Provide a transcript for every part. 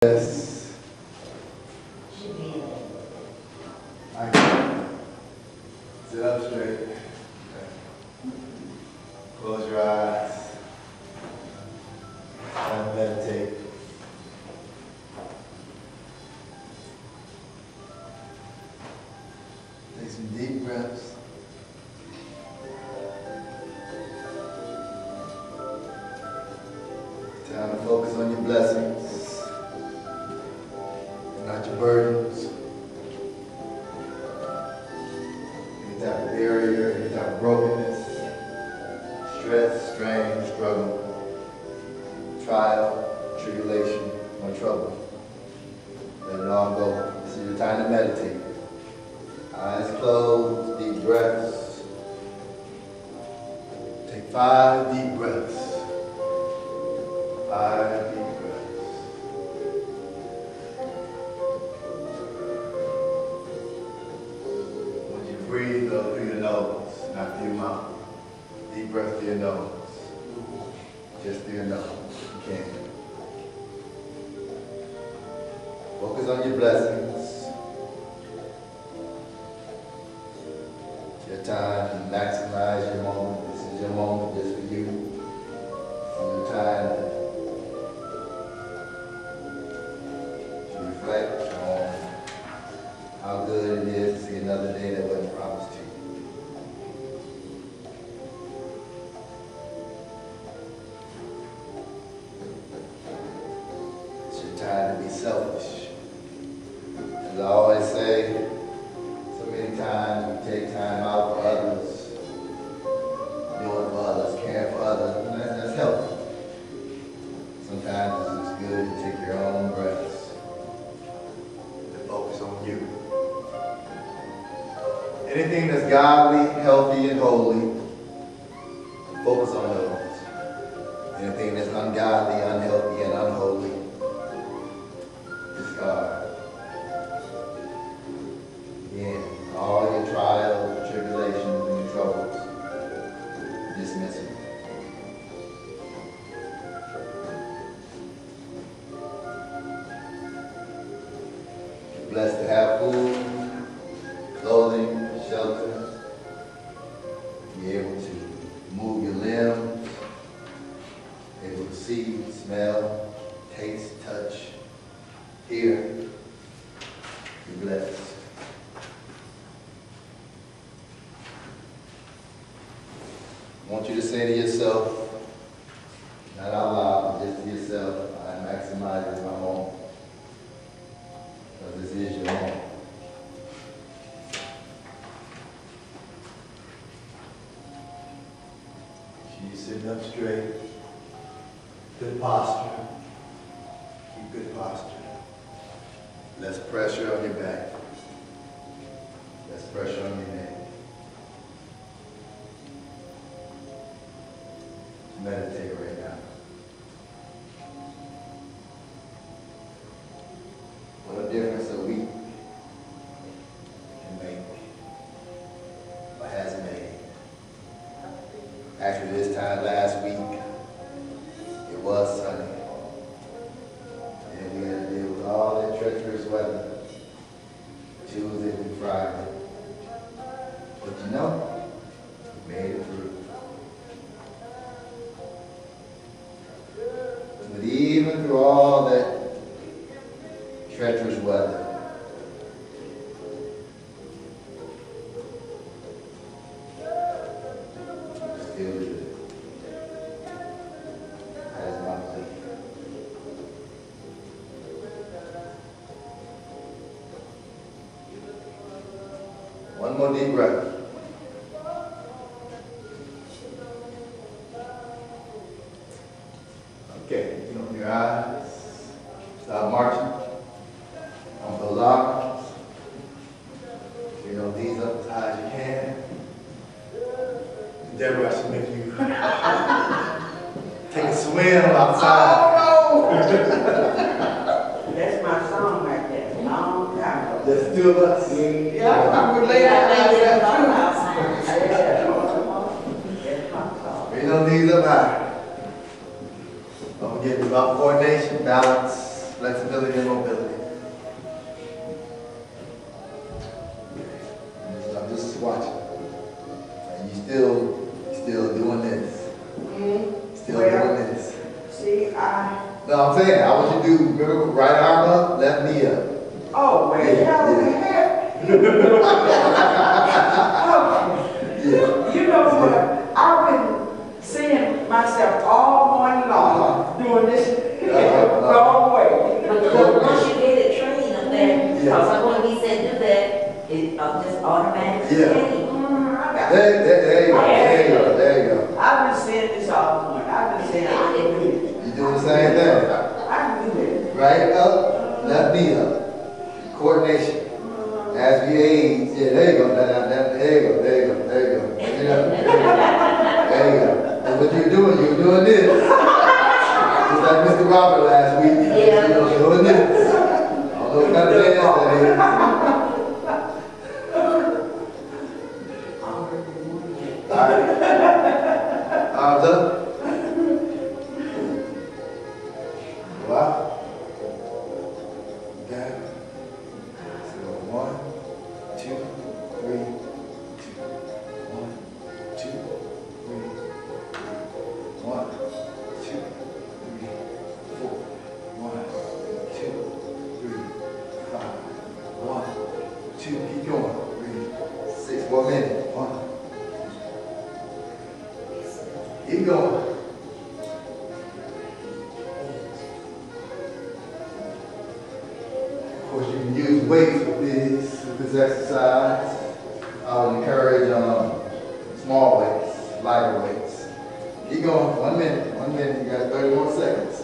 Yes. I can. Sit up straight. Close your eyes. Try to meditate. Take some deep breaths. Time to focus on your blessings, not your burdens. Any type of barrier, any type of brokenness, stress, strain, struggle, trial, tribulation, or trouble. Let it all go. This is your time to meditate. Eyes closed, deep breaths. Take 5 deep breaths. 5 deep breaths. When you breathe up through your nose, not through your mouth. Deep breath through your nose. Just through your nose. You can. Focus on your blessings. It's your time to maximize your moment. This is your moment just for you. It's your time to reflect on how good it is to see another day that wasn't promised to you. It's your time to be selfish. As I always say, so many times we take time out for others, doing for others, caring for others, and that's healthy. Sometimes it's just good to take your own breaths. Focus on you. Anything that's godly, healthy, and holy, focus on those. Anything that's ungodly, unhealthy, and unholy, discard. Again, all your trials, tribulations, and your troubles, dismiss them. Blessed to have food, clothing, shelter, be able to move your limbs, able to see, smell, taste, touch, hear. Be blessed. I want you to say to yourself, not out loud, but just to yourself, I maximize my moment. This is your moment. Keep sitting up straight. Good posture. Keep good posture. Less pressure on your back. Less pressure on your neck. Meditate right now. What a difference a week can make, or has made. Actually, this time last week, it was sunny. And we had to deal with all that treacherous weather, Tuesday through Friday. But you know, we made it through. But even through all that treacherous weather, still good. That is my belief. One more deep breath. Okay, you open your eyes, stop marching. On those arms, you know, knees up as high as you can. Deborah, I should make you take a swim outside. Oh, no. That's my song right there. Long time ago. Just the 2 of us. Yeah, I would lay out like that too. That's my song. Bring those knees up high. Don't forget about coordination, balance, flexibility and mobility. I'm just watching. And you still doing this. Still doing this. See, No, I'm saying, I want you to do, remember, right arm up, left knee up. oh, well, Yeah, yeah. You know what? I've been seeing myself all morning long doing this wrong way. But once you get it trained up there, because when he said do that, it just automatically. Yeah. There you go. I've been saying this all morning. I've been saying I can do it. You doing the same thing. I can do it. Right up, left knee up. Coordination. As we age, yeah, there you go. There you go. There you go. There you go. And what you're doing this. Just like Mr. Robert last week. Yeah. Doing this. I don't know what kind of dance that is. Alright. Arms up. Wow. Down. So 1, 2, 3, 1, 2, 3. 1, 2, 3, 4. 1, 2, 3, 5. 1, 2. Keep going. 3, 6 more minutes. 1. Keep going. Of course, you can use weights with this exercise. I would encourage small weights, lighter weights. Keep going. 1 minute. 1 minute. You got 30 more seconds.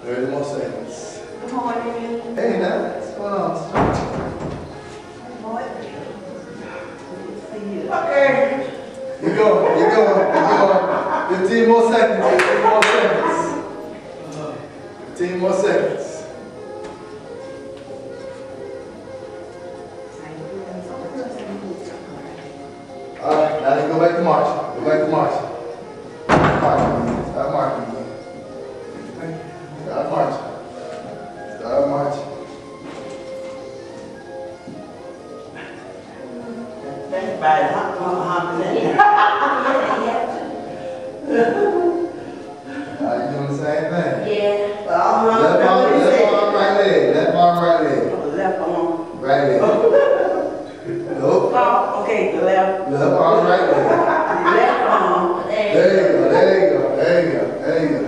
30 more seconds. Good morning. Hey, now, what's going on? Okay. You're going. 15 more seconds. 15 more seconds. 15 more seconds. All right, now you go back to marching. Go back to marching. Start marching. Start marching. Start marching. Think about it. You doing the same thing? Yeah. Left arm, right leg. Left arm, right leg. Left arm. Right leg. Nope. Oh, okay, the left. Left arm, right leg. Left arm. There you go.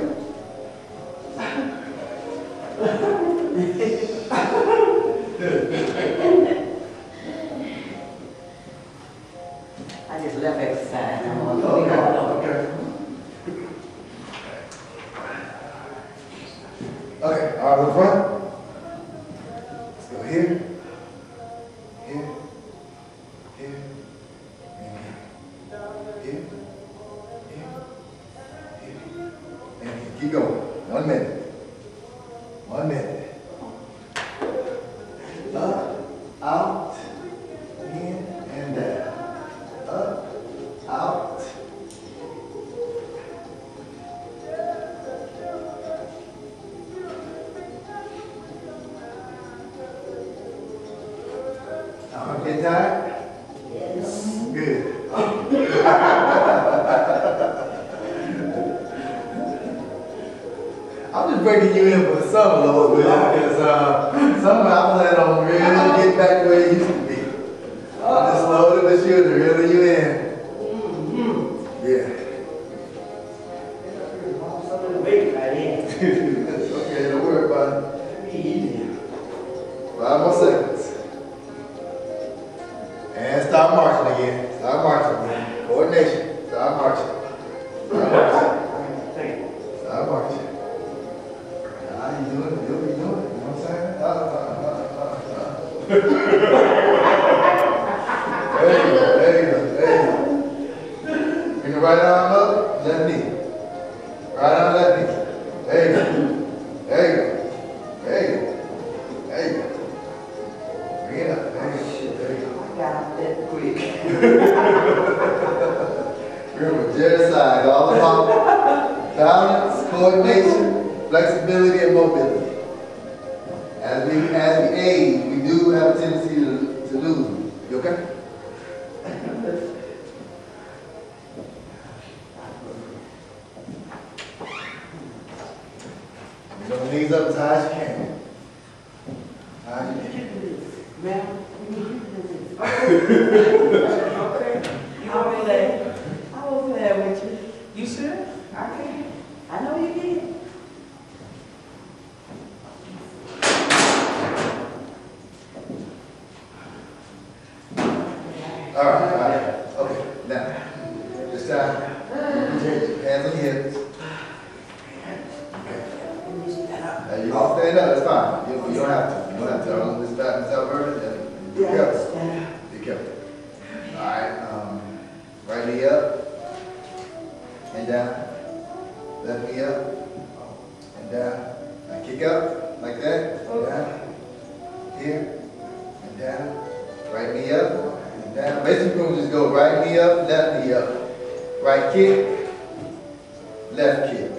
I just left exercise. Okay, arms in front. Let's go here. Here. Here. And here. Here. Here. And here. Keep going. 1 minute. 1 minute. Up, out, in, and down. Up, out. Get tired? Yes. Good. I'm just breaking you in for some a little bit because some I plan on really getting back to where it used to be. I'm just slowly but surely reeling you in. Yeah. Okay, don't worry about it. 5 more seconds. And start marching again. Start marching again. Coordination. Start marching. Start marching. Start marching. How you doing? You doing? You know what I'm saying? There you go. Bring the right arm up, left knee. Right arm, left knee. There you go. Bring it up. There you go. Got up that quick. Remember, Gerocise, all about balance, coordination, flexibility, and mobility. As we age, we do have a tendency to lose them. You okay? Bring those knees up as high as you can. High as you can. Ma'am, okay. I'll play. I will play with you. You sure? I can. I know you did. All right. Okay, now, this time, you take your hands on your hips. Now, you all stand up, that's fine. You don't have to. You don't have to. I don't this back and self Be careful. Be careful. All right, right knee up and down. Left knee up and down. Now kick up like that. Down. Here and down. Right knee up and down. Basically, we're going to just go right knee up, left knee up. Right kick, left kick.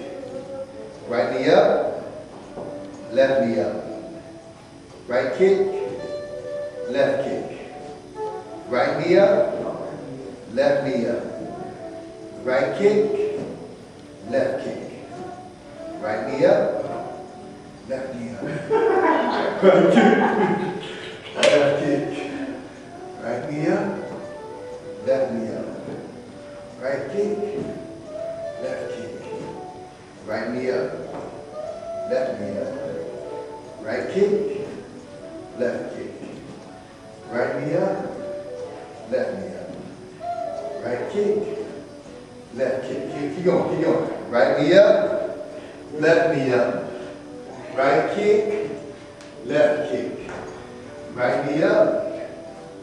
Right knee up, left knee up. Right kick, left kick. Right knee up, left knee up. Right kick, left kick. Right knee up, left knee up. Right kick, left kick. Right knee up, left knee up. Right kick, left kick. Right knee up, left knee up. Right kick, left kick. Right knee up, left knee up. Right kick, left kick. Keep going, keep going. Right knee up, left knee up. Right kick, left kick. Right knee up,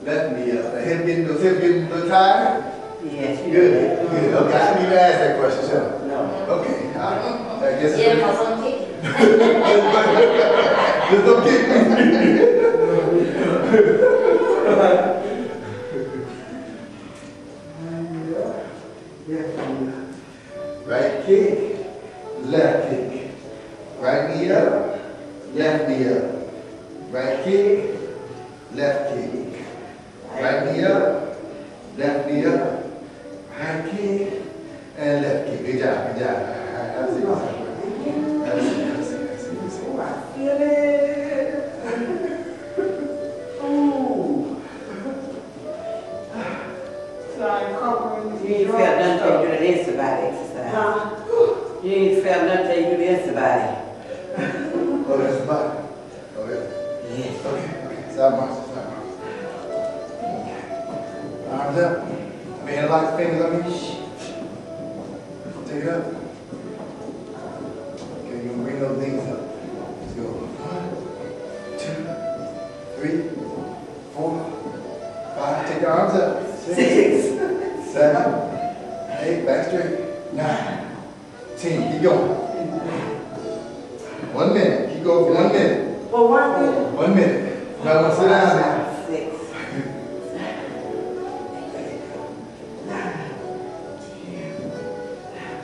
left knee up. Those hips getting a little tired? Yes, you Good, good. Okay, I shouldn't even ask that question, shall I? No. Okay, I guess Yeah, because I'm kicking. just don't kick me. Right kick, left kick. Right knee up, left knee up. Right kick, left kick. Right knee up, left knee up. Right kick, and left kick. Good job, good job. All right, that's it. That's it. Oh, I feel it. Ooh. So I incorporated You ain't felt nothing till you do the Instabody exercise. You ain't felt nothing till you do the Instabody. Oh, that's the body. Oh, yeah. Yes. Okay. Side march, side march. Arms up. Man, lock the fingers on me. Take it up. Okay, you're gonna bring those knees up. Let's go. 1, 2, 3, 4, 5. Take your arms up. 6, 7, 8. Back straight. 9, 10. Keep going. 1 minute. Keep going for 1 minute. For 1 minute. 1 minute. You might want to sit down now. 6.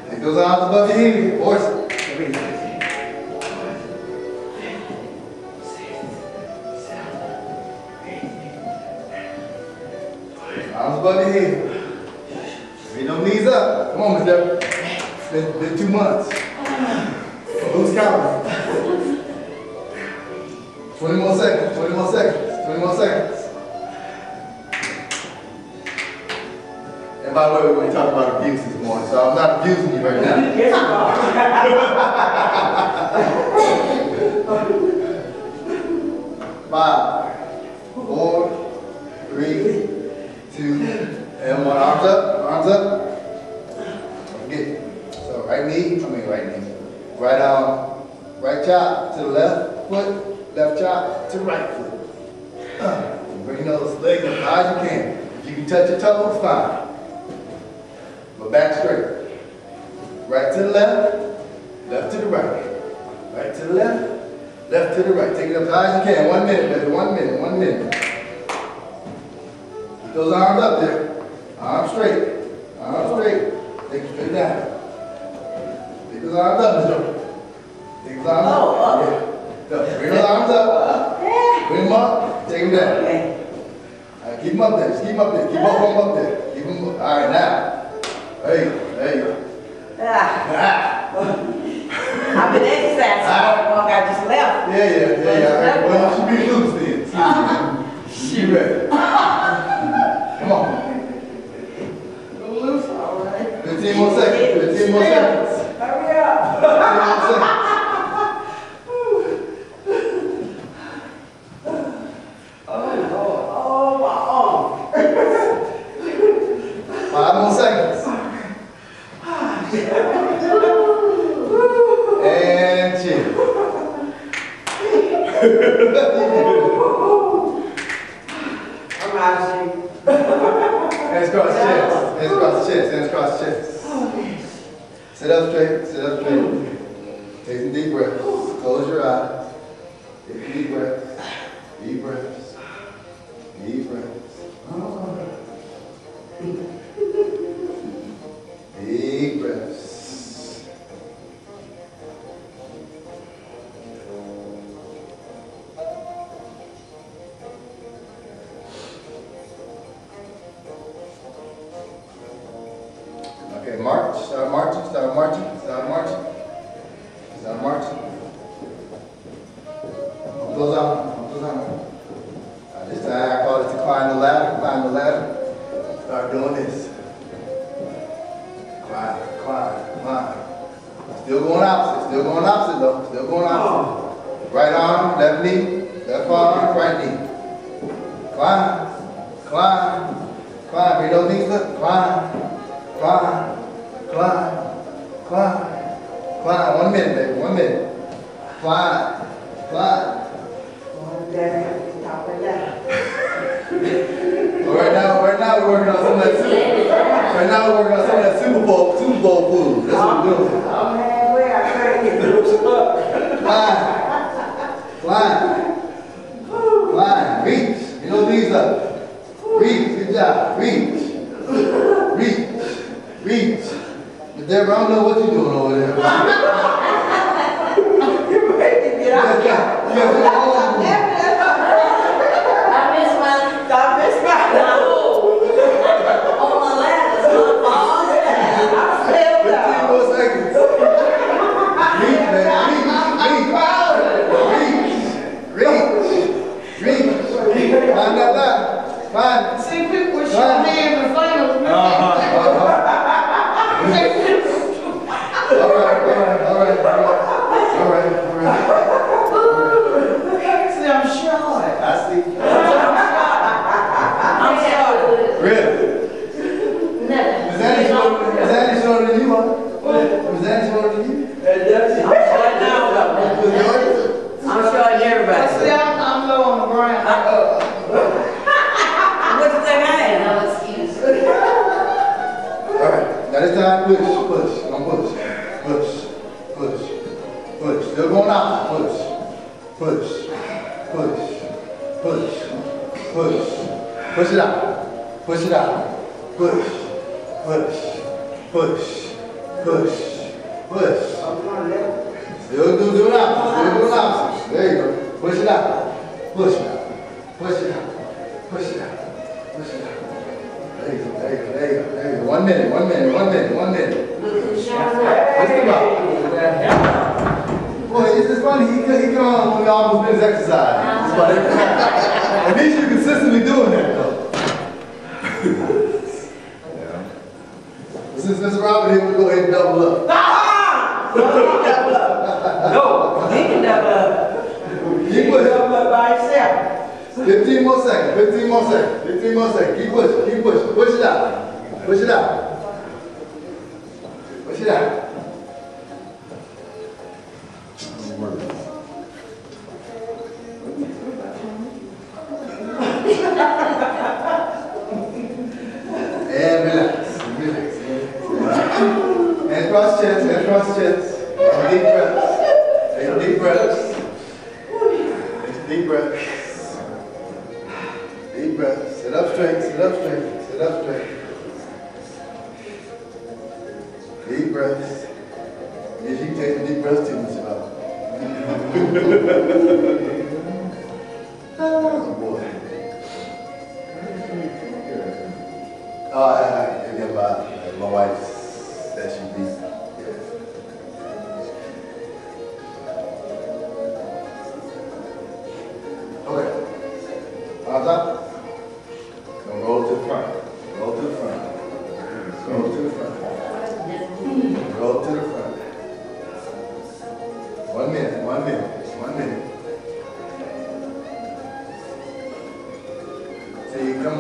Take those arms above your head. Force it. Arms above your head. Bring those knees up. Come on, Miss Deborah. It's been 2 months. Who's counting? 20 more seconds. 20 more seconds. 20 more seconds. And by the way, we're going to talk about abuse this morning, so I'm not abusing you right now. Yes, you are. 5, 4, 3, 2, and 1. Arms up. Arms up. Don't forget. So right knee. Right arm, right chop to the left foot, left chop to the right foot. Bring those legs as high as you can. If you can touch your toes, fine. But back straight. Right to the left, left to the right. Right to the left, left to the right. Take it up as high as you can. 1 minute, baby. 1 minute. 1 minute. Keep those arms up there. Arms straight. Arms straight. Take it straight down. Take those arms up, Mr. Take those arms up. Yeah. Bring those arms up. Bring him up, take him down. Okay. All right, keep him up there, just keep him up there. Keep both of them up there. Keep him up. All right, now. There you go. Ah. I've been exercising so long, I just left. Yeah. Well, you should be loose then. She ready. Come on. Loose, all right. 15 more seconds. 15 more seconds. Hurry up. 15 more seconds. Oh, my arm. 5 more seconds. And chill. I'm out of shape. Hands across the chest. Hands across the chest. Hands across the chest. Sit up straight. Sit up straight. Take some deep breaths. Close your eyes. Take deep breaths. Deep breaths. Deep breaths. Deep breaths. Okay, march. Start marching. Start marching. Start marching. Start marching. Close out. Close out. This time I call it to climb the ladder. Climb the ladder. Start doing this. Climb, climb, climb. Still going opposite. Still going opposite though. Still going opposite. Right arm, left knee, left arm, right knee. Climb, climb, climb. Bring those knees up. Climb, climb, climb, climb, climb. 1 minute, baby. 1 minute. Climb, climb. Right now we're working on some of that Super Bowl food. That's what we're doing. I'm halfway, I can't get loose up. Climb. Climb. Climb. Reach. You know these up. Reach. Good job. Reach. Reach. Reach. But Deborah, I don't know what you're doing over there. You're ready to get out. I miss mine. I miss mine. No. On my lap, it's not falling. I fell 15 down. more seconds. Reach, man. Reach. Climb that ladder. Climb. See, people with short hands and fingers. All right. See, I'm short. I see. I'm sorry. Really? Never. Is that any shorter than you, huh? Is that any shorter than you? I'm short now, though. Was yours? I'm short than everybody. See, I'm low on the ground. What you think I am? No excuse. All right. Now this time, push. Come push. Still going out. Push it out. Push. I'm going left. Still doing opposite. There you go. Push it out. Push it out. There you go. 1 minute. Look who's showing up. Let's come out. Boy, it's just funny. He come on when we almost finished exercise. It's about every time. At least you're consistently doing that, though. But since Mr. Robert here, we'll go ahead and double up. No, he can double up. Keep pushing. Double up by yourself. 15 more seconds. Keep pushing. Push it out. And relax. Hands across the chest. Deep breaths. Take deep breaths. Deep breaths. Sit up straight. Deep breaths. Yes, you can take the deep breaths too, Mr. Robert. Arms up. Gonna roll to the front. Roll to the front. Roll to the front. Roll to the front. 1 minute, 1 minute, 1 minute. See, come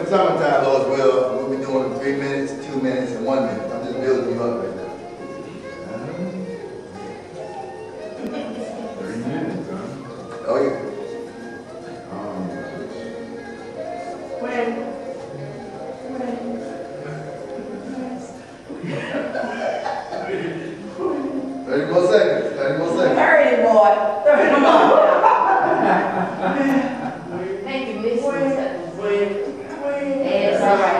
summertime, Lord's will, we'll be doing 3 minutes, 2 minutes, and 1 minute. I'm just building you up right now. 3 minutes, huh? Oh, yeah. When 30 more seconds, 30 more seconds. 30 boy, 30 more. Thank you, Miss. when It's all right.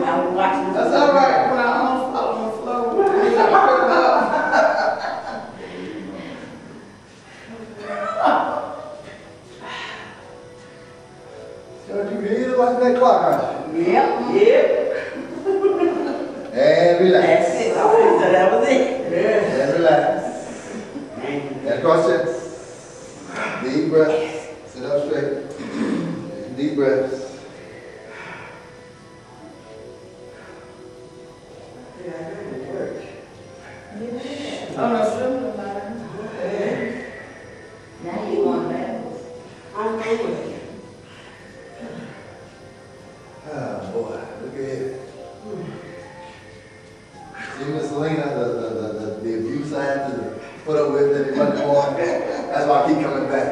I'm watching. that's all right. When I almost fall on the floor, we gotta put it up. So you can either watch that clock, aren't you? Yep, yep. And relax. That's it. So that was it. And relax. And cross chest. Deep breaths. Sit up straight. Deep breaths. Oh, no, simple matter. Now you going backwards. I know it. Ah, boy, look at it. See, Miss Selena, the abuse I had to put up with every Monday morning. That's why I keep coming back.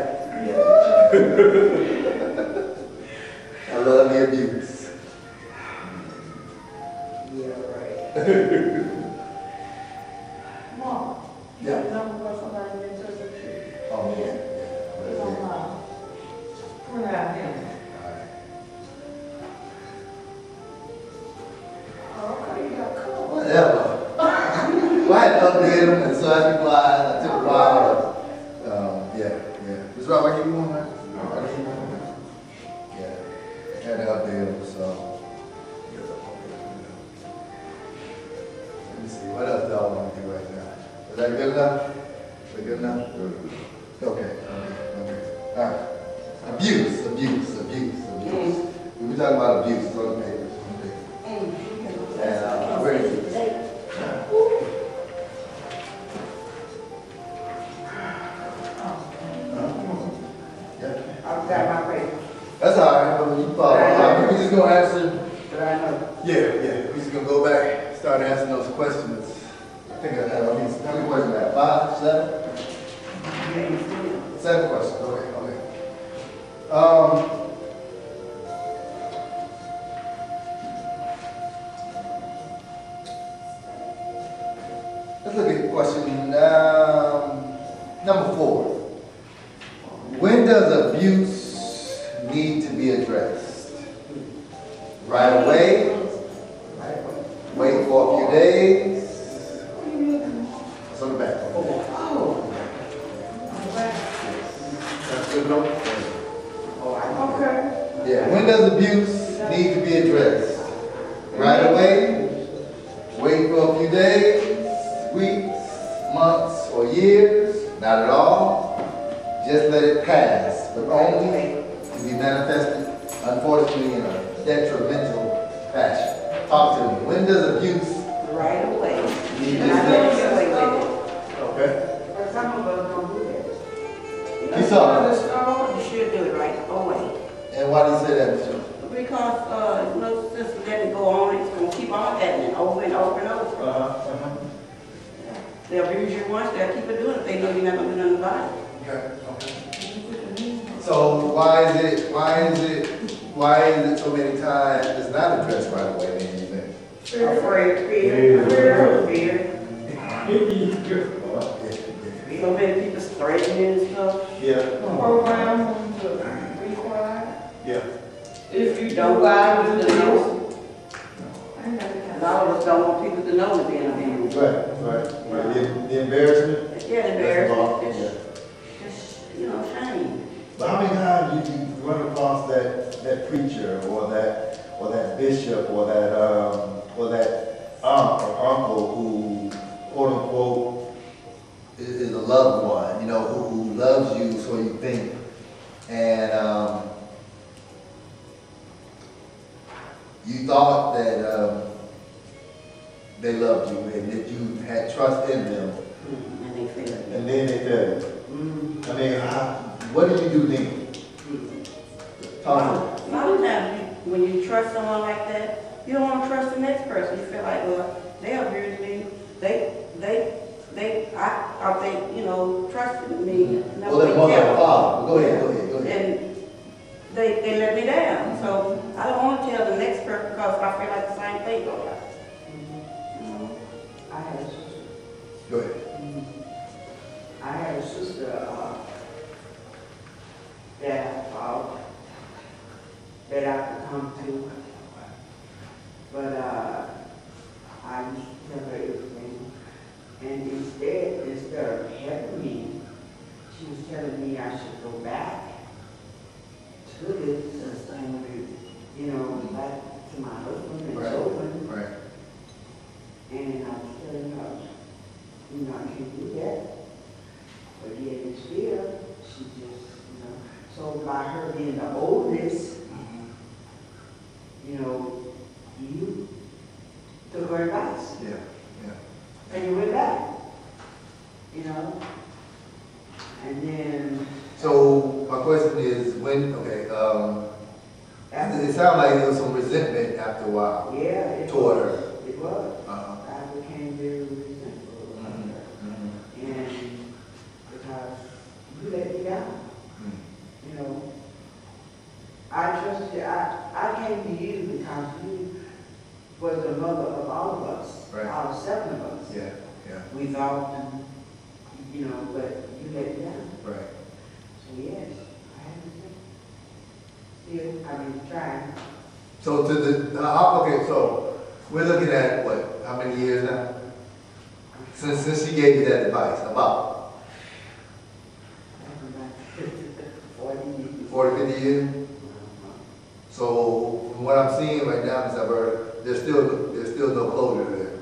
I love the abuse. Yeah, right. Mom, Yeah. you know what somebody in church with you? Oh, yeah. It's on, put it out there. Oh, okay, you got cool. Whatever. Well, I had to update them, and so I took a while. Yeah. Mr. Rob, I give you one, man? I give you one. Yeah. Had to update them, so. Let me see, what else do I want to do right now? Is that good enough? Is that good enough? Okay. All right. Abuse. We were talking about abuse. It's on the papers. And where is it? Yeah. I've got my paper. That's all right. But you follow. We just gonna answer. But I know. Yeah. We just gonna go back, start answering those questions. I think I have. How many questions I have? 5, 7? 7 questions. Okay. Let's look at question number 4. When does abuse need to be addressed? Right away? Wait for a few days? It's on the back. That's good enough? Okay. Yeah, when does abuse need to be addressed? Right away? Wait for a few days, weeks, months, or years? Not at all. Just let it pass, but only to be manifested, unfortunately, in a detrimental fashion. Talk to me. When does abuse Right away. need to And I be know addressed? you're with it. Okay. But some of us don't do that. You saw it. You should do it right away. And why do you say that, Michelle? Because, no sense of letting it go on, it's gonna keep on happening over and over and over. They'll abuse you once, they'll keep it doing it, they know you're not gonna do nothing about it. Okay. So why is it so many times it's not addressed right away then, you think? Afraid, fear. So many people threatening and stuff. Yeah. Program to require. Yeah. If you don't lie, you don't know. A lot of us don't want people to know that they're abused. Right. The embarrassment? Yeah, That's embarrassment, wrong. just, shame. But how many times you run across that preacher or that bishop or that aunt or uncle who, quote unquote, is a loved one, who loves you, so you think, and you thought that they loved you and that you had trust in them, And they failed. and then they failed. Mm. I mean, what did you do then? Talk to me. Sometimes when you trust someone like that, you don't want to trust the next person. You feel like, well, they abused me. I think, you know, trusted me. Well, that mother and father. Go ahead. And they let me down. So I don't want to tell the next person because I feel like the same thing going on. I had a sister. Go ahead. I had a sister that I thought that I could come to, but I used to tell her everything, and instead of helping me, she was telling me I should go back to this thing, you know, back to my husband and children. Right. And I was telling her, you know, I can't do that. But yet still, she just, you know, so by her being the oldest, you know, you took her advice. Yeah. And you went back, you know. And then, So my question is, after, it sounded like there was some resentment after a while yeah, it toward was. her. It was. Uh-huh. I became very resentful of her. And because you let me down. You know, I trusted you. I came to you because you was the mother of all of us, Right. all 7 of us. Yeah. We thought, you know, but you let me down. Right. So yes, I haven't. Still, I've been trying. So to the okay, so we're looking at what? How many years now? Since she gave you that advice, about 40 years. 40, 50 years. So from what I'm seeing right now, Ms. Alberta, there's still no closure there.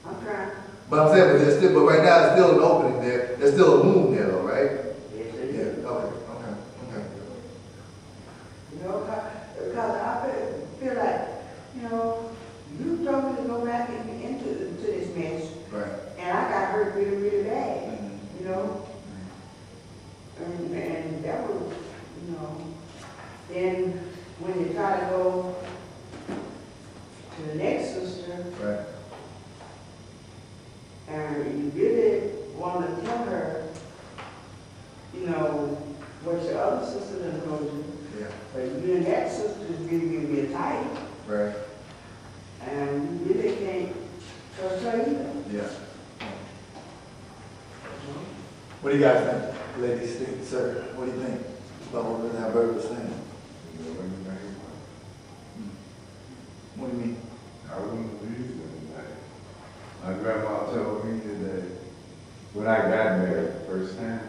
I'm trying. But I'm saying, but right now there's still an opening there. There's still a wound there, though, right? Yes, Yeah. it is. Okay. You know, because I feel like, you know, you told me to go back into this mess, Right. and I got hurt really, really bad, Mm-hmm. you know. And that was, you know, then when you try to go to the next sister, Right. and you really want to tell her, you know, what your other sister done told you, Yeah. but you and that sister is really giving me a tight, Right. and you really can't trust her either. Yeah. What do you guys think, ladies, sir? What do you think about what Ms. Alberta was saying? What do you mean? I wouldn't believe it. My grandma told me that when I got married the first time,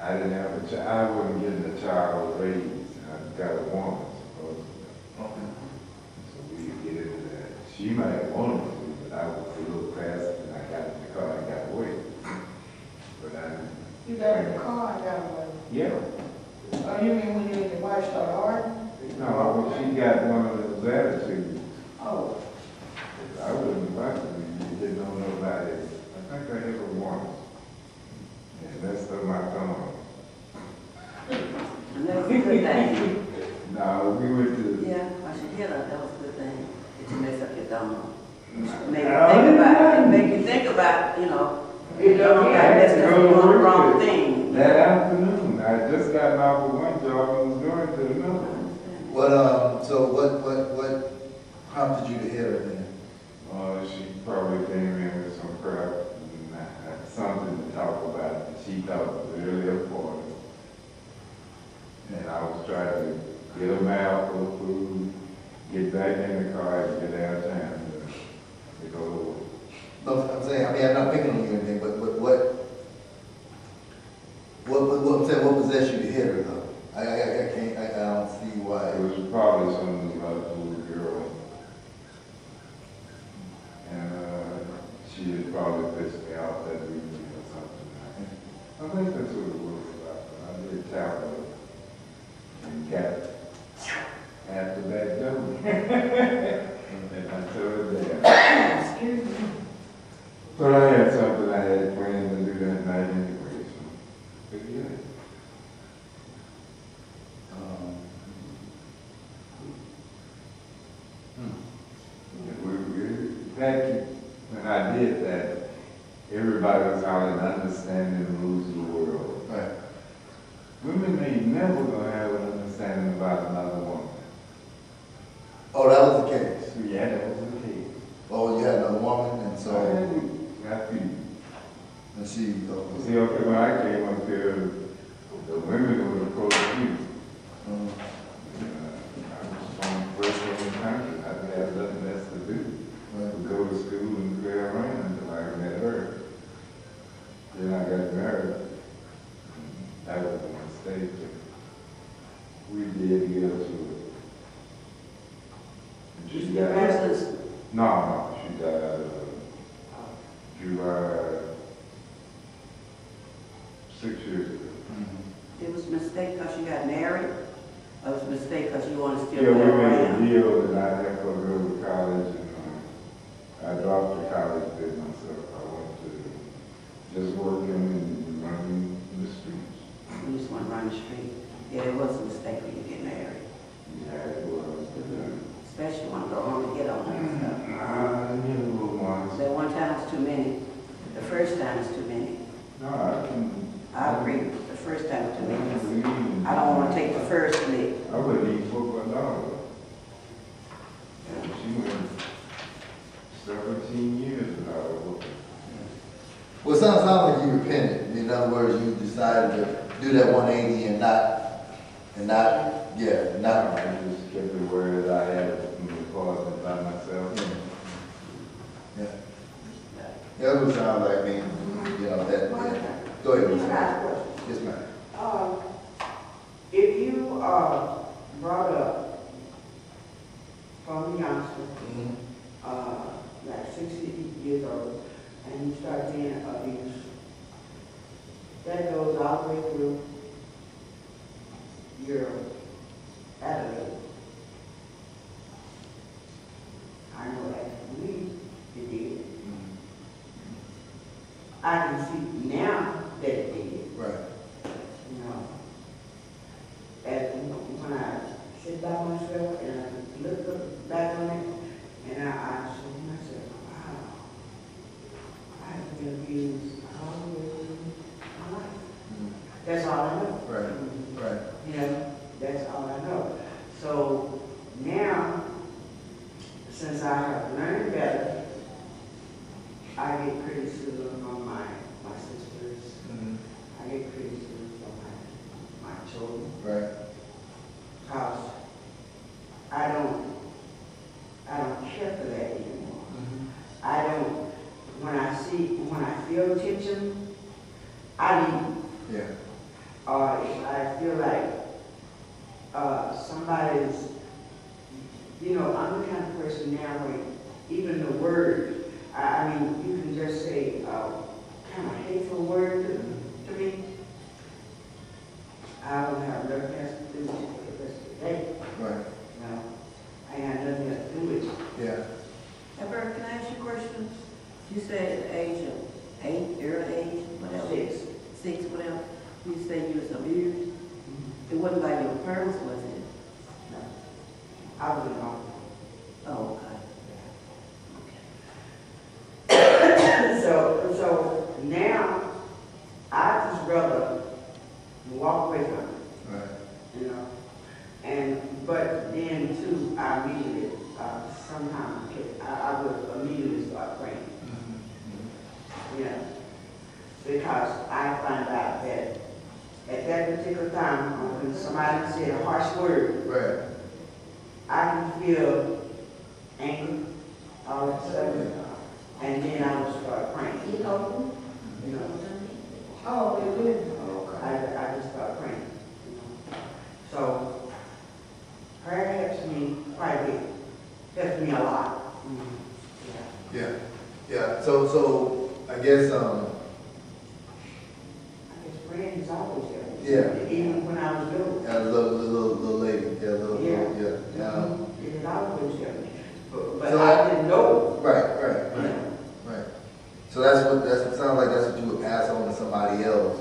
I didn't have a child. I wasn't getting a child raised. I got a woman, supposedly. Okay. So we could get into that. She might have wanted to, but I was a little fast and I got in the car and got away. But I didn't. You got in the car and got away. Yeah. Oh, you mean when you and your wife started arguing? No, when she got one of those attitudes. Oh. I wouldn't like to be, didn't know nobody. I think I hit her once. And that's up my thumb. And that was a good thing. No, we went to. Yeah, I should hear that. That was a good thing. Did you mess up your thumb? Make you think about, you know, you don't got messed up doing the wrong thing. That afternoon, I just got off of one job and was going to another. What prompted you to hit her then? She probably came in with some crap and something to talk about that she thought was really important. And I was trying to get a mouthful of food, get back in the car and get downtown to go to work. No, I'm saying, I'm not picking on you or anything, but what I'm saying, what possessed you to hit her though? I don't see why. It was probably something about a little girl. And she had probably pissed me off that weekend or something. I think that's what it was about. I did tap her and got it. So damn. Excuse me. But I had something I had planned to do that night anyway, so. But yeah. Back when I did that, everybody was out and understanding the rules of the world. Right. Women ain't never gonna have an understanding about another woman. Oh, that was the case. So yeah, that was the case. Oh, you had another woman, and so, Got you. and she, See, okay, when I came up here, the women would approach you. I was on the first one in the country. I had nothing else to do. right. Would go to school and play around until I met her. Then I got married. That was a mistake. We did get to it. And she died. Versus, No, she died July 6 years ago. it was a mistake because you got married, or it was a mistake because you want to still Yeah, be we made a around? deal and I had to go to college and I dropped the college bit myself. I went to just working and running the streets. You just want to run the street. Yeah, it was a mistake when you get married. Yeah, it was. Especially when you go home and get on and stuff. You know, once. That one time was too many. The first time was too many. No, I can. I agree. The first time was too many. believe. I don't want to take the first lick. I wouldn't even fuck my daughter. She went 17 years without a whooping. Well, it sounds like you repented. In other words, you decided to do that 180 and not, I just kept it where I had it in the closet by myself. yeah. Yeah, it would sound like me, you know, that, yeah. Go ahead, Ms. Mary. Yes, ma'am. If you are brought up from youngster, like 60 years old, and you start being abused, that goes all the way through your adulthood. I know as me, it did. I can see now that it did. Right. You know, as when I sit by myself and I look back on it, and I say to myself, wow, I have been abused all the way through my life. That's all I know. Right. Right. You know, that's all I know. So now, since I have learned better, I get criticism from my sisters. I get criticism from my children. Right. Because I don't care for that anymore. I don't, when I feel tension, I leave. Yeah. Or if I feel like somebody's, you know, I'm the kind of person now where even the word, I mean, you can just say kind of hateful word to me. I don't have nothing else to do with it for the rest of the day. Right. You know, I ain't got nothing else to do with it. Yeah. Hey, Bert, can I ask you a question? You said at the age of 8, early age, whatever. 6, whatever. You said you was abused. It wasn't by your parents, was it? No. I was alone. Oh, So now I just rather walk away from it, Right. you know. But then too, I immediately sometimes I would immediately start praying. You know, because I find out that at that particular time when somebody said a harsh word, Right. I can feel anger all of a sudden, and then I would start praying. You know. Oh, they did. I just start praying. You know. So prayer helps me quite a bit. Helps me a lot. Yeah. Yeah. Yeah. So I guess I guess praying is always there. Yeah. Even when I was little. yeah, little lady. Yeah, Yeah. yeah. It is always there. But So I didn't So it sounds like that's what you would pass on to somebody else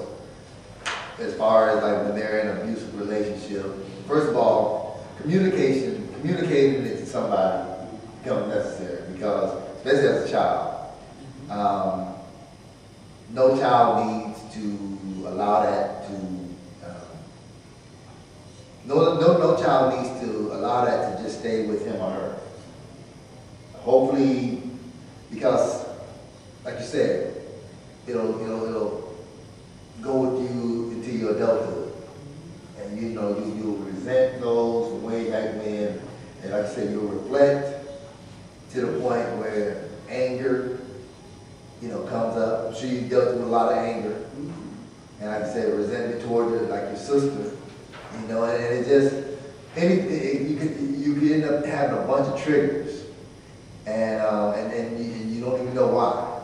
as far as like when they're in an abusive relationship. First of all, communicating it to somebody becomes necessary because, especially as a child, no child needs to allow that to, no child needs to allow that to just stay with him or her. Hopefully, because like you said, it'll go with you into your adulthood. And you'll resent those from way back when. And like I said, you'll reflect to the point where anger, comes up. I'm sure you dealt with a lot of anger. And like I said, resentment toward like your sister. And it just, you could end up having a bunch of triggers. And you don't even know why.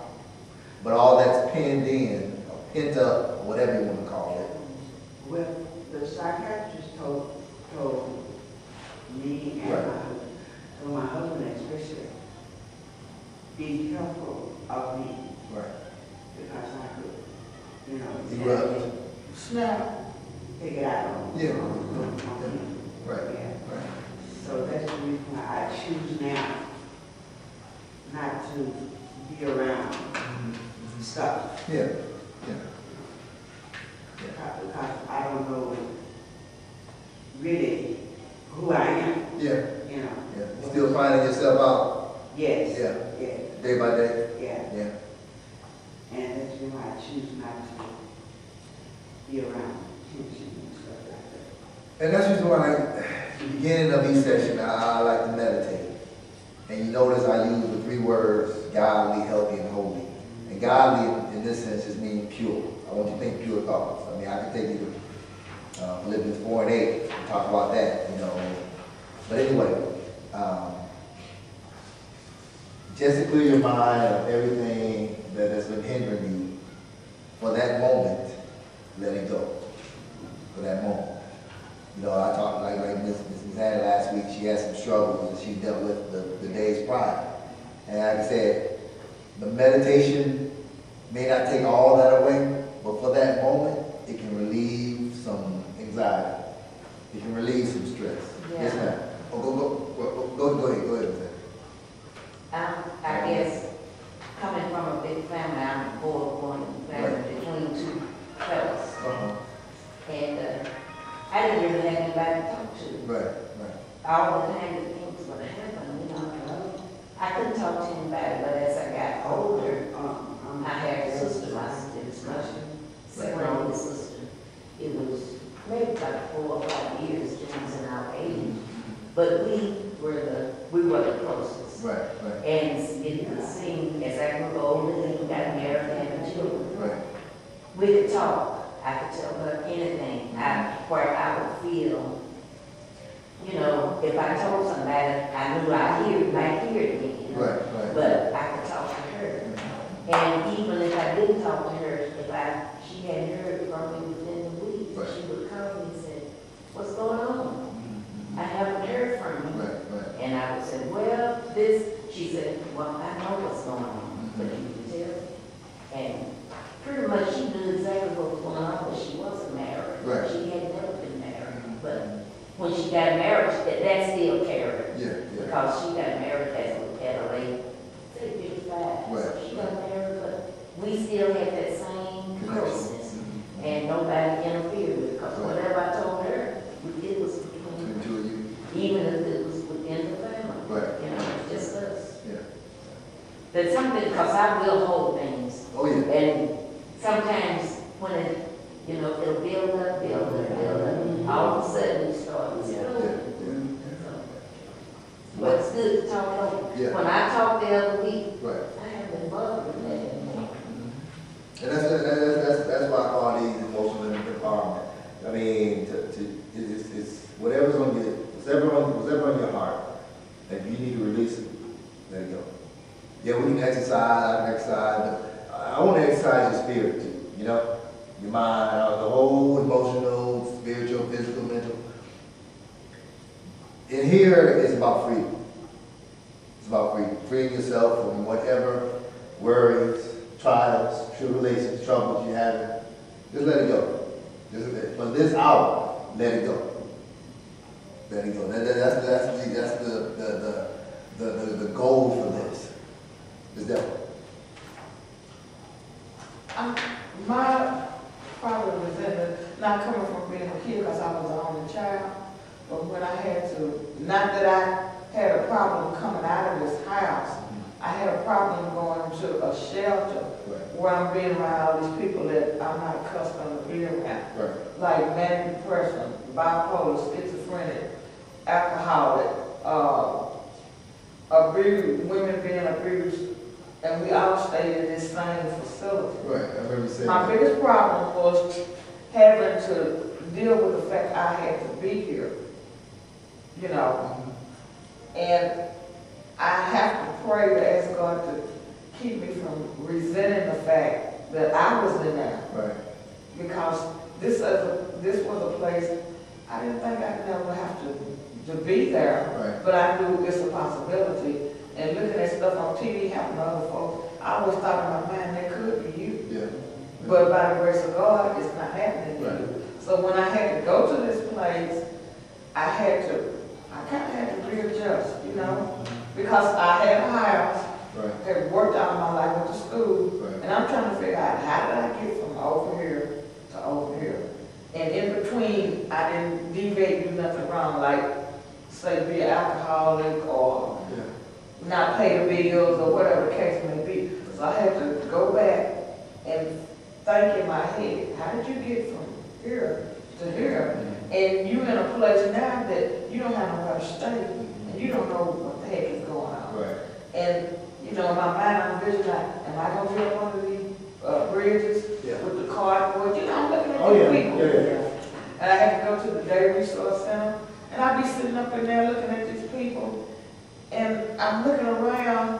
But all that's pinned in, or pent up, or whatever you want to call it. Well, the psychiatrist told me and my husband especially, be careful of me. Right. Because I could, Erupt. snap, take it out on Yeah. on him. Right. Yeah. Right. So that's the reason why I choose now not to be around stuff. Yeah. Because I don't know really who I am. Yeah. You Still finding yourself out. Yes. Yeah. Yeah. Day by day. Yeah. Yeah. And that's why I choose not to be around tension and stuff like that. And that's usually why, at the beginning of each session, I like to meditate. And you notice I use the 3 words, godly, healthy, and holy. And godly, in this sense, just means pure. I want you to think pure thoughts. I mean, I can take you to Philippians 4:8 and talk about that, But anyway, just to clear your mind of everything that has been hindering you, for that moment, let it go. For that moment. I talked like Miss Anna last week, she had some struggles that she dealt with the days prior. And like I said, the meditation may not take all that away, but for that moment, it can relieve some anxiety. It can relieve some stress. Yeah. Yes, ma'am. Go ahead. I guess, coming from a big family, I'm a 4-1 family between 2 fellas. And I didn't really have anybody to talk to. Right. All the time that things would happen, I couldn't talk to anybody, but as I got older, I had a sister, my second oldest sister. It was maybe like 4 or 5 years difference in our age, but we were the closest. Right. And it seemed as I grew older, then we got married and had children. Right. We could talk. I could tell her anything, where I would feel, if I told somebody, I knew might hear it again. Right. But I could talk to her. And even if I didn't talk to her, she hadn't heard from me within the week, Right. she would come and say, "What's going on? I haven't heard from you." Right. And I would say, "Well, she said, "Well, I know what's going on, but you can tell me." And pretty much she knew exactly what was going on, but she wasn't married. Right. She had never been married. But when she got married, that still carried. Yeah. Because she got married at a late, say 55. Right. So she got married, but we still had that same closeness. And nobody interfered with it, because whatever I told her, it was between, Between 2 of you. even if it was within the family. Right. It's just us. Yeah. But something, because I will hold things. Oh yeah. And sometimes when it'll build up, all of a sudden it starts exploding. But it's good to talk over. Yeah. When I talked the other week, Right. I haven't been bothered with that anymore. And that's why I call these emotional empowerment. I mean, it's whatever's on your heart, and you need to release it, let it go. Yeah, we can exercise, I can exercise, but I want to exercise your spirit too, your mind, the whole emotional, spiritual, physical, mental. And here it's about freedom. It's about freedom. Freeing yourself from whatever worries, trials, tribulations, troubles you have, just let it go. Just for this hour, let it go. Let it go. That's the goal for this. Is that my problem was not coming from being a kid because I was the only child, but when I had to, not that I had a problem coming out of this house, I had a problem going to a shelter where I'm being around all these people that I'm not accustomed to being around. right? Like manic depression, bipolar, schizophrenic, alcoholic, abused, women being abused, and we all stayed in this same facility. Right. I remember saying My that. biggest problem was having to deal with the fact I had to be here, you know, and I have to pray to ask God to keep me from resenting the fact that I was in there, Right. because this was a place I didn't think I'd never have to be there, Right. but I knew it's a possibility. And looking at stuff on TV happening to other folks, I always thought in my mind that could be you. Yeah. But by the grace of God, it's not happening to Right. you. So when I had to go to this place, I kind of had to readjust, you know, because I had a house, Right. had worked all my life, went to school, Right. and I'm trying to figure out how did I get from over here to over here. And in between, I didn't deviate, do nothing wrong, like say be an alcoholic or Yeah. not pay the bills or whatever the case may be. So I had to go back and think in my head, how did you get from here to here? And you're in a place now that you don't have nowhere to stay, and you don't know what the heck is going on. Right. And, you know, in my mind, I'm visioning, am I going to be on one of these bridges Yeah. with the cardboard? You know, I'm looking at Oh, yeah. these people. Yeah. And I had to go to the Day Resource Center, and I'd be sitting up in there looking at these people, and I'm looking around,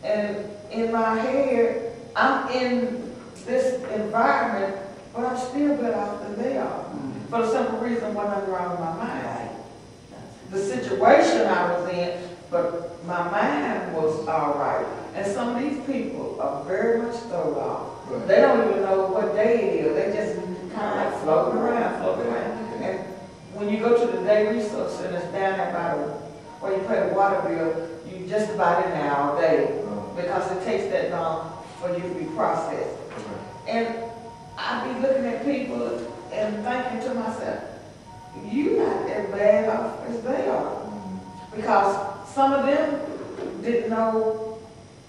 and in my head, I'm in this environment, but I'm still better off than they are. For the simple reason, what I'm wrong with my mind. The situation I was in, but my mind was all right. And some of these people are very much thrown off. Right. They don't even know what day it is. They just kind of like floating around. And when you go to the Day Resource Center, it's down there by where you pay the water bill, you just about in there all day because it takes that long for you to be processed. And I be looking at people and thinking to myself, you're not as bad off as they are. Because some of them didn't know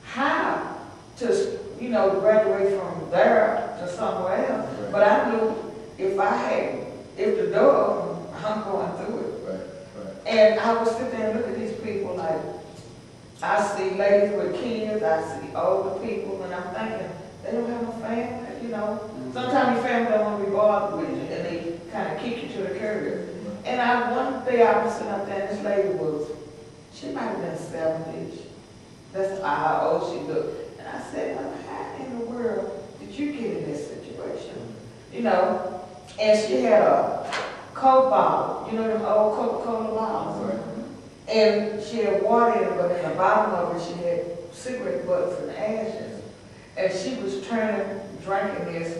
how to, you know, graduate from there to somewhere else. Right. But I knew if the door opened, I'm going through it. Right. And I would sit there and look at these people like, I see ladies with kids, I see older people, and I'm thinking, they don't have no family, you know. Sometimes your family don't want to be bothered with you, and they kind of kick you to the curb. And one day I was sitting up there, and this lady she might have been 70. That's how old she looked. And I said, well, how in the world did you get in this situation? You know, and she had a Coke bottle, you know them old Coca-Cola bottles? Right. And she had water in it, but in the bottom of it, she had cigarette butts and ashes. And she was drinking this.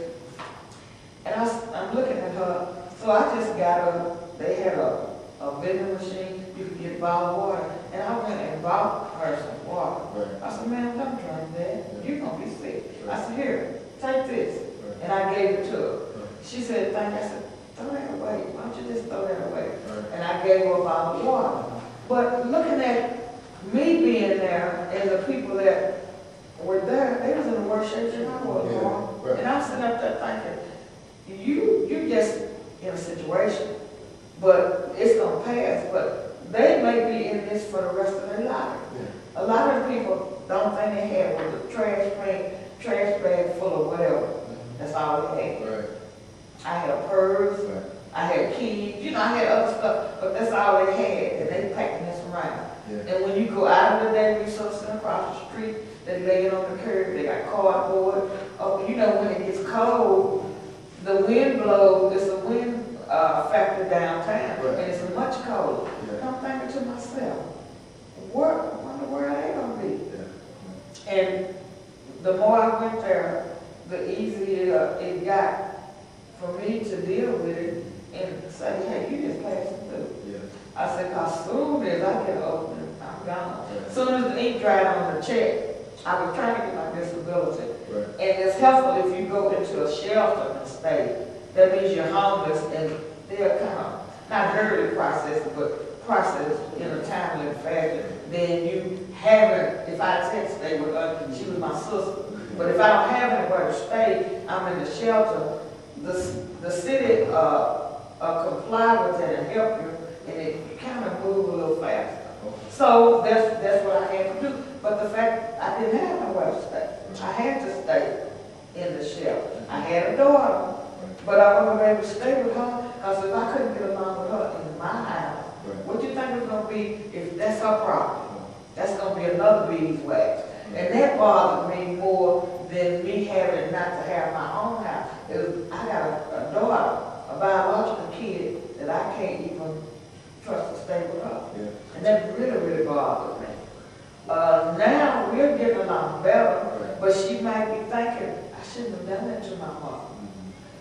And I'm looking at her. So I just got her, they had a vending machine, you could get bottled water. And I went and bought her some water. Right. I said, man, don't drink that. You're going to be sick. Right. I said, here, take this. Right. And I gave it to her. Right. She said, thank you. I said, throw that away. Why don't you just throw that away? Right. And I gave her a bottle of water. But looking at me being there and the people that were there, they was in the worst shape than I was. Yeah, Mom. right. And I'm sitting up there thinking, you're just in a situation, but it's gonna pass. But they may be in this for the rest of their life. Yeah. A lot of people don't think they had was a trash bag full of whatever. That's all they had. Right. I had a purse. Right. I had keys, you know, I had other stuff, but that's all they had, and they packing this around. Yeah. And when you go out of the Day Resource Center across the street, they lay it on the curb, they got cardboard. Oh, you know, when it gets cold, the wind blows, there's a wind factor downtown, Right. and it's much colder. Yeah. And I'm thinking to myself, where in the world are they gonna be? Yeah. And the more I went there, the easier it got for me to deal with it and say, hey, you just passing through. Yeah. I said, cause soon as I get open, I'm gone. Soon as the ink dried on the check, I was trying to get my disability. Right. And it's helpful if you go into a shelter and stay. That means you're homeless and they're kind of, not dirty processed, but processed in a timely fashion. Then you haven't, if I said stay with her, she was my sister. But if I don't have anywhere to stay, I'm in the shelter. The city comply with that and help you, and it kind of move a little faster. So that's what I had to do. But the fact I didn't have nowhere to stay, I had to stay in the shelter. I had a daughter, but I wasn't able to stay with her because if I couldn't get along with her in my house, what do you think it's going to be if that's her problem? That's going to be another beeswax. And that bothered me more than me having not to have my own house. I got a daughter, a biological kid that I can't even trust to stay with her. Yeah. And that really, really bothers me. Now we're getting along better, but she might be thinking, I shouldn't have done that to my mom.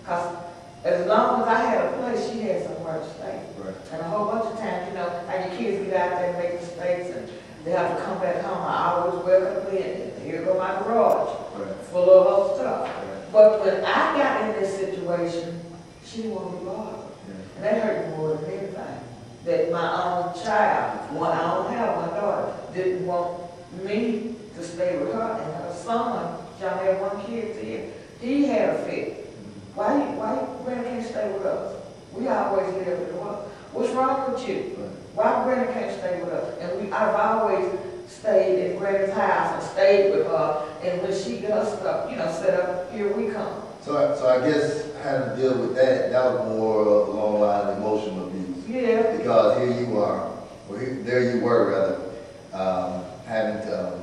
Because as long as I had a place, she had somewhere to stay. Right. And a whole bunch of times, how your kids get out there and make mistakes and they have to come back home. I always welcome them in. Here go my garage, full of old stuff. Right. But when I got in this situation, she didn't want to be bothered. And that hurt me more than anything. That my own child, I don't have one daughter, didn't want me to stay with her. And her son, she only had one kid then, he had a fit. Why Granny can't stay with us? We always live with her. What's wrong with you? Why Granny can't stay with us? And I've always stayed in Granny's house and stayed with her. And when she does stuff, set up, here we come. So I guess how to deal with that was more along the line of emotional abuse. Yeah. Because here you are, or there you were rather, having to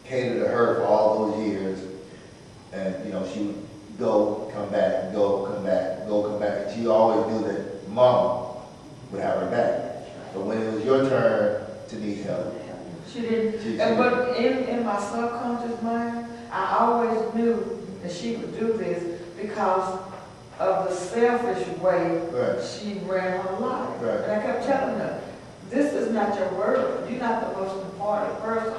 cater to her for all those years. And she would go, come back, go, come back, go, come back. And she always knew that Mama would have her back. But when it was your turn to need help, she didn't. But in my subconscious mind, I always knew that she would do this because of the selfish way she ran her life. Right. And I kept telling her, this is not your world. You're not the most important person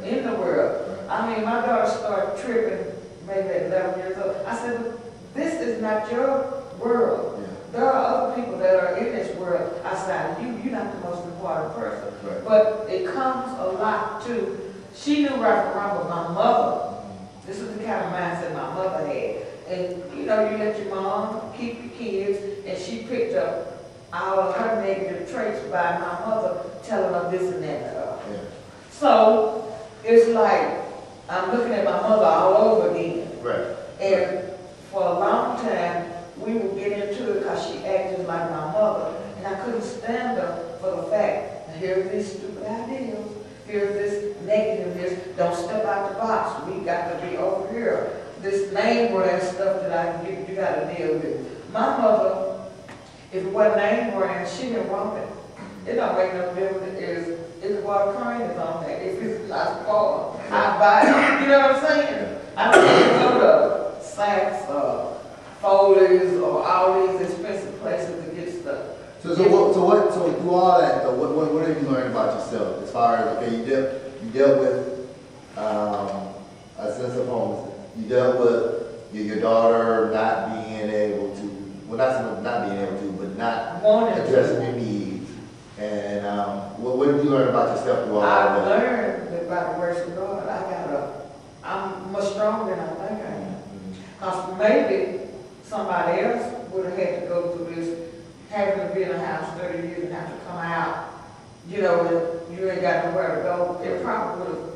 in the world. Right. I mean, my daughter started tripping maybe at 11 years old. I said, but this is not your world. Yeah. There are other people that are in this world outside of you. You're not the most important person. Right. But it comes a lot to, she knew right from wrong, but my mother, this is the kind of mindset my mother had. And you let your mom keep your kids, and she picked up all of her negative traits by my mother telling her this and that and the other. Yeah. So it's like I'm looking at my mother all over again. Right. And for a long time, we would get into it because she acted like my mother. And I couldn't stand her for the fact that here's these stupid ideas, here's this negativeness, don't step out the box, we got to be over here. This name brand stuff that you got to deal with. My mother, if it wasn't name brand, she didn't want it. It don't make no difference if what crane is on there. If it's not spoiled, I buy it. You know what I'm saying? I don't go to Saks or Foley's or all these expensive places to get stuff. So through all that, though, what have you learned about yourself as far as, okay, you dealt with a sense of homelessness. You dealt with your daughter not being able to, well, not being able to, but not addressing your needs. And what did you learn about yourself through all I that? learned that by the grace of God, I'm much stronger than I think I am. Because maybe somebody else would have had to go through this, having to be in a house 30 years and have to come out, and you ain't got nowhere to go. It probably would have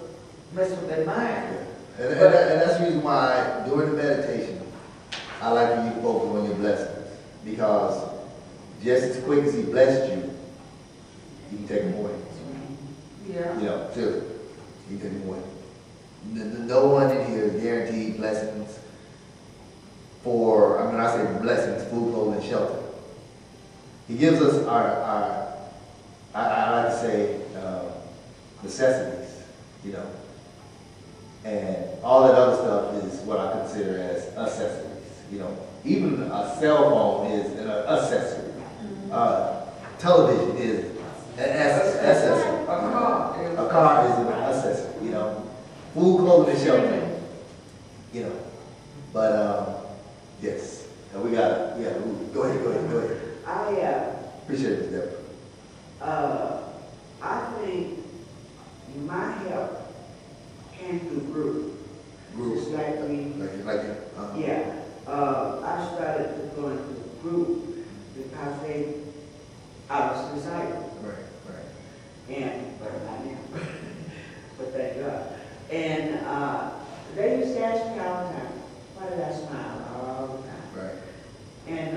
messed with their mind. And that's the reason why during the meditation, I like for you to focus on your blessings. Because just as quick as he blessed you, he can take them away. Yeah. Seriously, he can take them away. No one in here is guaranteed blessings for, I say blessings, food, clothing, shelter. He gives us I like to say, necessities, and all that other stuff is what I consider as accessories. You know, even a cell phone is an accessory. Television is an accessory. A car is an accessory. You know, food, clothing, and shelter. You know, but yes, and we got go ahead. I Appreciate it, Deborah. I think my help came through group. Just like we, yeah. I started to go into the group because I was disabled. Right. And, but not now. But thank God. And they used to ask me all the time, why did I smile all the time? Right. And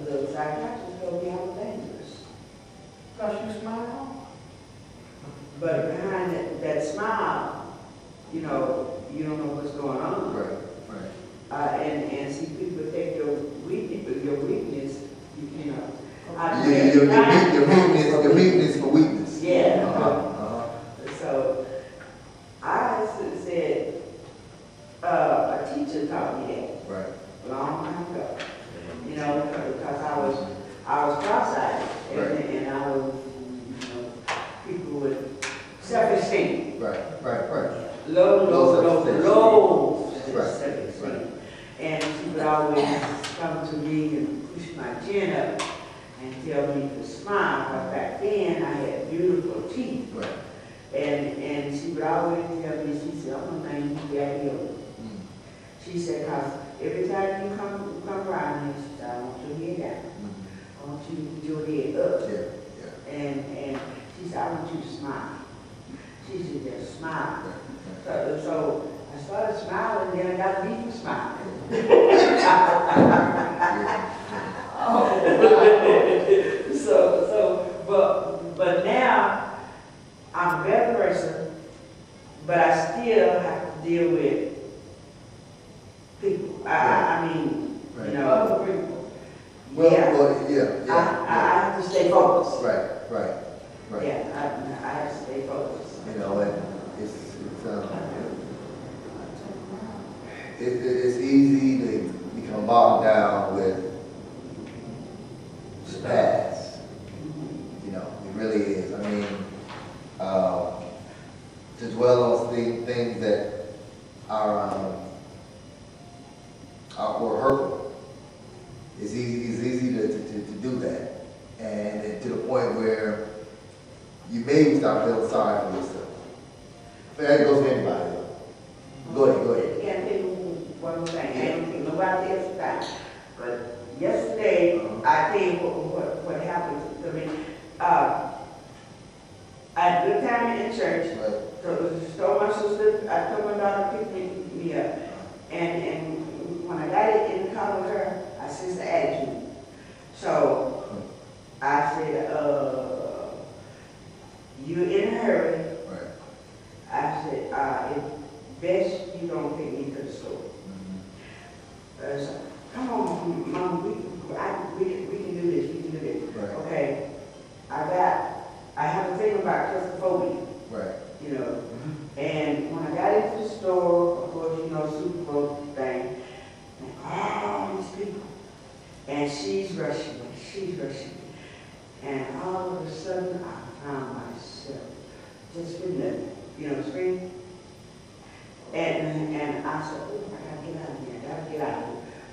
the psychiatrist told me I was dangerous. Because you smile? But behind that smile, you know, you don't know what's going on. Right. And see, people take your weakness, you know. Your weakness for weakness. Yeah. So I said, a teacher taught me that. Right. Long time ago. You know, because I was cross-eyed, and I was, you know, people with self-esteem. Right. Low self-esteem. self-esteem. And she would always come to me and push my chin up and tell me to smile. But back then, I had beautiful teeth. Right. And she would always tell me, she said, I'm gonna name you Daddy. She said, because every time you come around me, she said, I want your head down. I want you to put your head up. Yeah. And she said, I want you to smile. She said, just smile. Right. So I started smiling, and then I got a deeper smile. But now I'm a better person, but I still have to deal with people. I mean, Right. you know, Other people. I have to stay focused. Right. Yeah, I have to stay focused. You know, and it's easy to become bogged down with the past. You know, it really is. I mean, to dwell on things that were hurtful. It's easy to do that, and to the point where you may start feeling sorry for yourself. But that goes for anybody. Go ahead. Can't tell you one thing. I don't think nobody else time. But yesterday, I tell you what happened to me. I had a good time in church. Right. So my sister, I told my daughter to pick me up. And when I got it in the car with her, I sensed the attitude. So I said, you're in a hurry. Right. I said, it's best you don't take me to the store. So, come on, Mom, we can do this, Right. Okay, I have a thing about claustrophobia, Right. you know. And when I got into the store, of course, you know, Super Bowl thing, and all these people, and she's rushing me. And all of a sudden, I found myself just in the, you know, screen. And I said, oh, I gotta get out of here.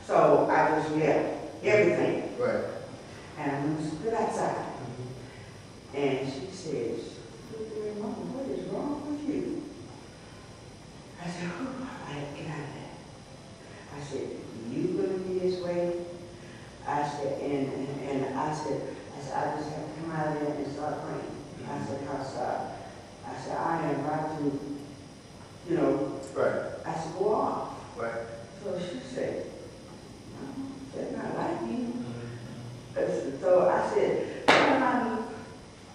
So I just left everything. Right. And I stood outside. And she says, Mama, what is wrong with you? I said, oh, I gotta get out of there. I said, you gonna be this way? I said, and I said, I just have to come out of there and start praying. I said, because I am about to, you know, Right. I said, go off. Right. So she said, no, that's not like you. So I said, and I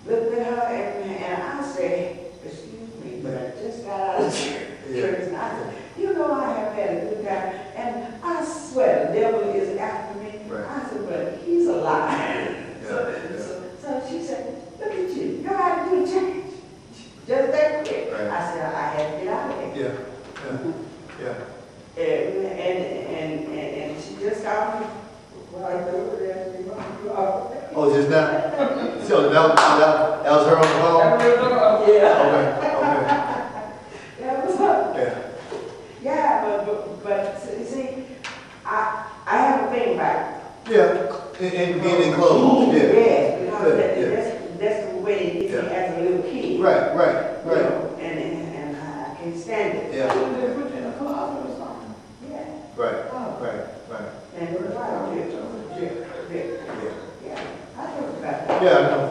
looked at her and I said, excuse me, but I just got out of church. And I said, you know, I have had a good time. And I swear the devil is after me. Right. I said, but he's a liar. So she said, look at you. Your attitude changed. Just that quick. Right. I said, just now? So that was her on the phone? Yeah. Okay, That was her. okay. Yeah, but see, I have a thing about it. Yeah, and being enclosed, yeah. Yes, because Yeah. that's the way it is Yeah. as a little kid. Right, right, You right. know, and I can't stand it. Yeah, They put you in a closet or something. Yeah. right, Oh. right, right. And it's right, yeah, Yeah, yeah, yeah. yeah. I know about that. Yeah, I know.